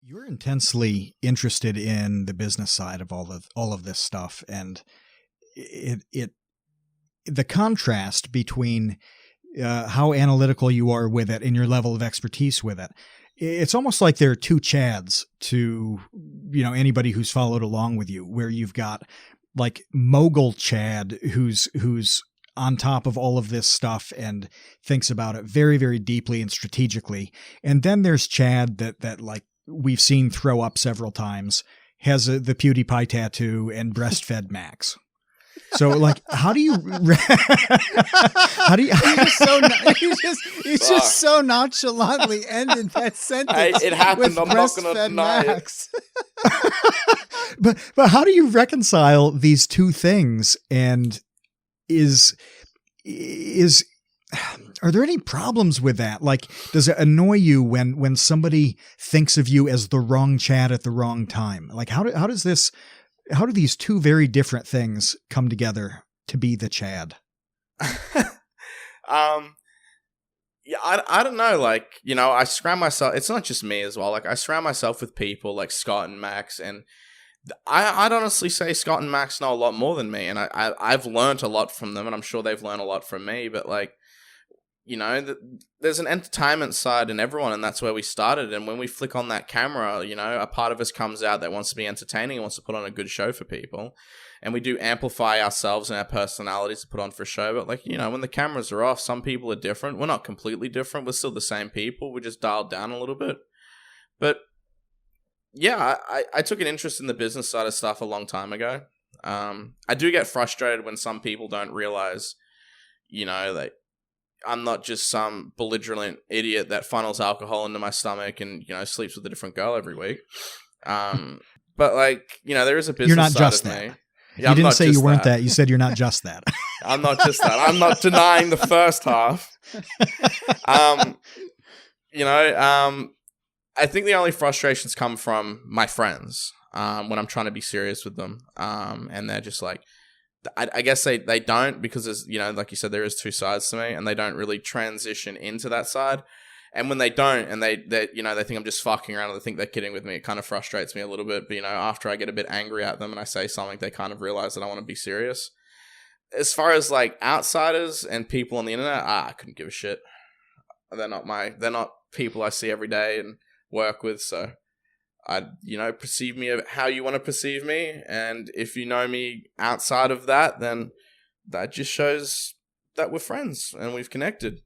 You're intensely interested in the business side of all of this stuff, and it the contrast between how analytical you are with it and your level of expertise with it. It's almost like there are two Chads to, anybody who's followed along with you, where you've got like Mogul Chad, who's on top of all of this stuff and thinks about it very, very deeply and strategically. And then there's Chad that like we've seen throw up several times, has the PewDiePie tattoo and breastfed Max. So like, how do you you just so nonchalantly ended that sentence. It happened. With I'm not going to deny Max. But how do you reconcile these two things? And are there any problems with that? Like, does it annoy you when somebody thinks of you as the wrong Chad at the wrong time? Like, how do these two very different things come together to be the Chad? Yeah, I don't know. Like, I surround myself. It's not just me as well. Like, I surround myself with people like Scott and Max, and I'd honestly say Scott and Max know a lot more than me, and I've learned a lot from them, and I'm sure they've learned a lot from me. But like, there's an entertainment side in everyone, and that's where we started. And when we flick on that camera, a part of us comes out that wants to be entertaining and wants to put on a good show for people. And we do amplify ourselves and our personalities to put on for a show. But like, when the cameras are off, some people are different. We're not completely different. We're still the same people. We're just dialed down a little bit. But yeah, I took an interest in the business side of stuff a long time ago. I do get frustrated when some people don't realize, that I'm not just some belligerent idiot that funnels alcohol into my stomach and, sleeps with a different girl every week. But like, there is a business You're not side just of that. me. Yeah, you didn't say you weren't that. You said you're not just that. I'm not just that. I'm not denying the first half. I think the only frustrations come from my friends when I'm trying to be serious with them. And they're just like, I guess they don't, because there's, like you said, there is two sides to me, and they don't really transition into that side. And when they don't, and they think I'm just fucking around, and they think they're kidding with me, it kind of frustrates me a little bit. But, after I get a bit angry at them and I say something, they kind of realize that I want to be serious. As far as like outsiders and people on the internet, I couldn't give a shit. They're not people I see every day and work with. So perceive me how you want to perceive me. And if you know me outside of that, then that just shows that we're friends and we've connected.